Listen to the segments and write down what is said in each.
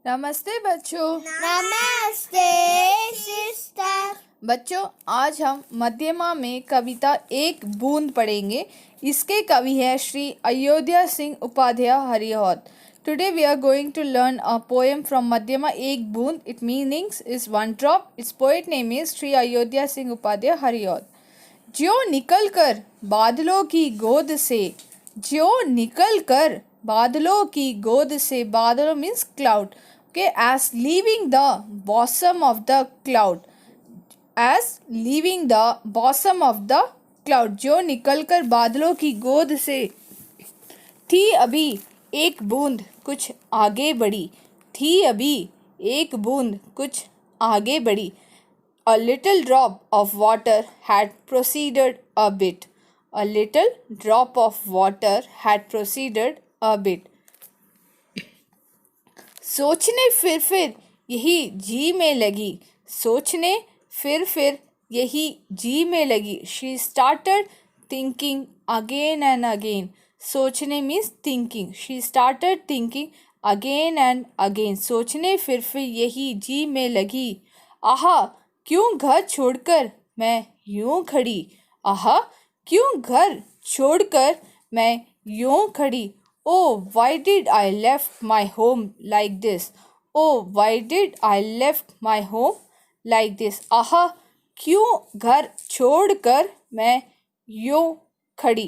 नमस्ते बच्चों। नमस्ते सिस्टर। बच्चों, आज हम मध्यमा में कविता एक बूंद पढ़ेंगे। इसके कवि है Shri Ayodhya Singh Upadhyay हरिहौद। Today we are going to learn a poem from Madhyama एक बूंद. Its meanings is one drop. Its poet name is Shri Ayodhya Singh Upadhyay हरिहौद। ज्यों निकल कर बादलों की गोद से, ज्यों निकल कर बादलों की गोद से, बादलों means cloud, okay, as leaving the bosom of the cloud, as leaving the bosom of the cloud, जो निकलकर बादलों की गोद से थी अभी एक बूंद कुछ आगे बढ़ी, थी अभी एक बूंद कुछ आगे बढ़ी। A little drop of water had proceeded a bit. A little drop of water had proceeded a bit. सोचने फिर यही जी में लगी, सोचने फिर यही जी में लगी। She started thinking again and again. सोचने means thinking. She started thinking again and again. सोचने फिर यही जी में लगी। आहा क्यों घर छोड़कर मैं यूं खड़ी, आहा क्यों घर छोड़कर मैं यूं खड़ी। Oh, why did I left my home like this? Oh, why did I left my home like this? आहा क्यों घर छोड़कर मैं यूं खड़ी।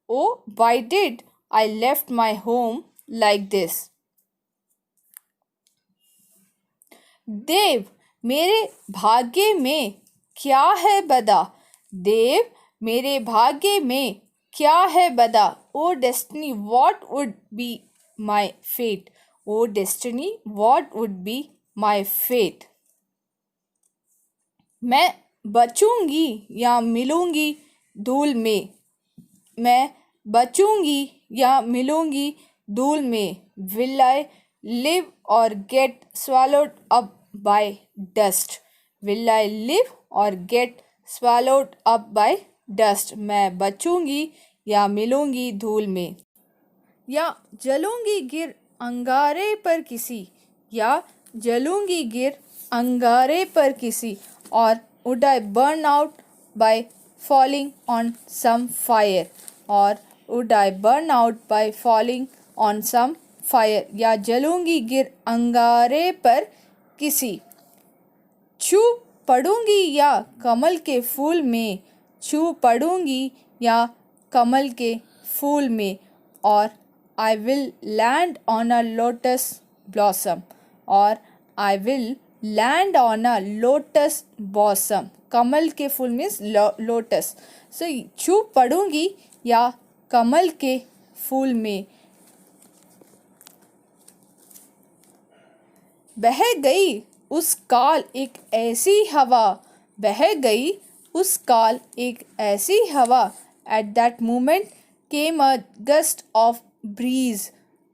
Oh, why did I left my home like this? देव मेरे भाग्य में क्या है बदा, देव मेरे भाग्य में क्या है बदा। Oh destiny what would be my fate, oh destiny what would be my fate. मैं बचूंगी या मिलूंगी धूल में, मैं बचूंगी या मिलूंगी धूल में। Will I live or get swallowed up by dust? Will I live or get swallowed up by dust? मैं बचूंगी या मिलूंगी धूल में, या जलूंगी गिर अंगारे पर किसी, या जलूंगी गिर अंगारे पर किसी। और would I burn out by falling on some fire? और would I burn out by falling on some fire? या जलूंगी गिर अंगारे पर किसी। छू पड़ूंगी या कमल के फूल में, छू पड़ूंगी या कमल के फूल में। और I will land on a lotus blossom, और I will land on a lotus blossom. कमल के फूल मीन्स लोटस। सो छू पड़ूंगी या कमल के फूल में। बह गई उस काल एक ऐसी हवा, बह गई उस काल एक ऐसी हवा। At that moment came a gust of breeze,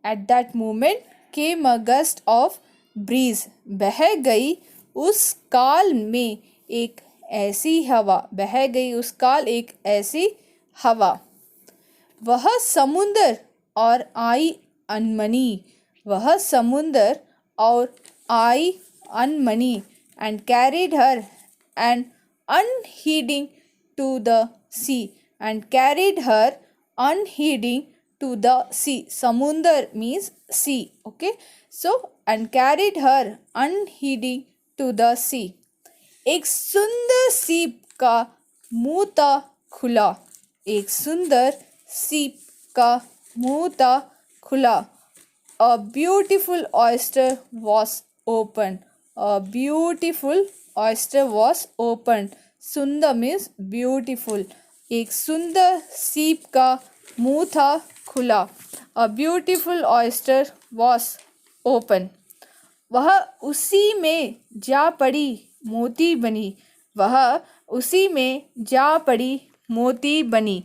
at that moment came a gust of breeze. बह गई उस काल में एक ऐसी हवा, बह गई उस काल एक ऐसी हवा। वह समुंदर और आई अनमनी, वह समुंदर और आई अनमनी। And carried her and unheeding to the sea, and carried her unheeding to the sea. समुंदर means sea, okay? So and carried her unheeding to the sea. एक सुंदर सीप का मुंह था खुला, एक सुंदर सीप का मुंह था खुला। A beautiful oyster was open, a beautiful oyster was open. सुंदर means beautiful. एक सुंदर सीप का मुंह था खुला। A beautiful oyster was open. वह उसी में जा पड़ी मोती बनी, वह उसी में जा पड़ी मोती बनी।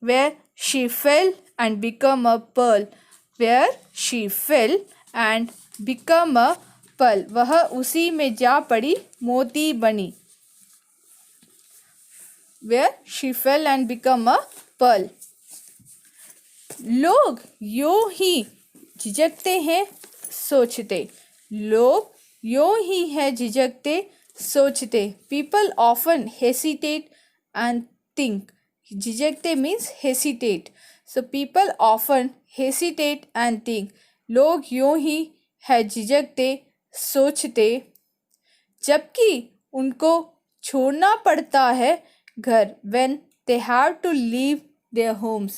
Where she fell and become a pearl, where she fell and become a pearl. वह उसी में जा पड़ी मोती बनी। Where she fell and become a pearl. लोग यूं ही झिझकते हैं सोचते, लोग यूं ही है झिझकते सोचते. People often hesitate and think. झिझकते means hesitate. So people often hesitate and think. लोग यूं ही है झिझकते सोचते जबकि उनको छोड़ना पड़ता है घर. When they have to leave their homes.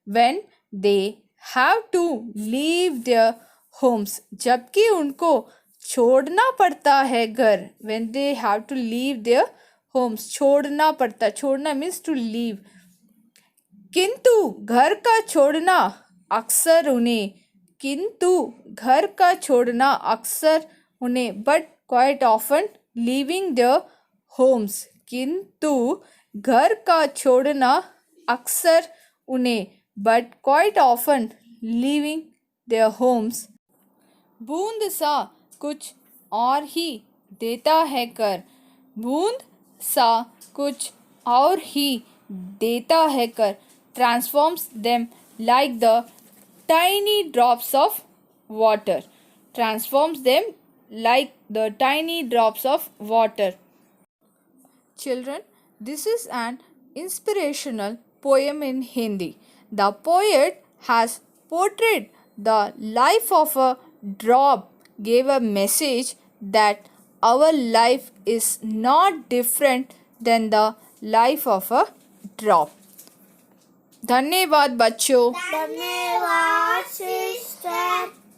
When they have to leave their homes. जबकि उनको छोड़ना पड़ता है घर. When they have to leave their homes. छोड़ना पड़ता. छोड़ना means to leave. किंतु घर का छोड़ना अक्सर उन्हें. किंतु घर का छोड़ना अक्सर उन्हें. But quite often leaving their homes. किंतु घर का छोड़ना अक्सर उन्हें. But quite often leaving their homes. बूंद सा कुछ और ही देता है कर. बूंद सा कुछ और ही देता है कर. Transforms them like the tiny drops of water. Transforms them like the tiny drops of water. Children, this is an inspirational poem in Hindi. The poet has portrayed the life of a drop, gave a message that our life is not different than the life of a drop. धन्यवाद बच्चों. धन्यवाद sister.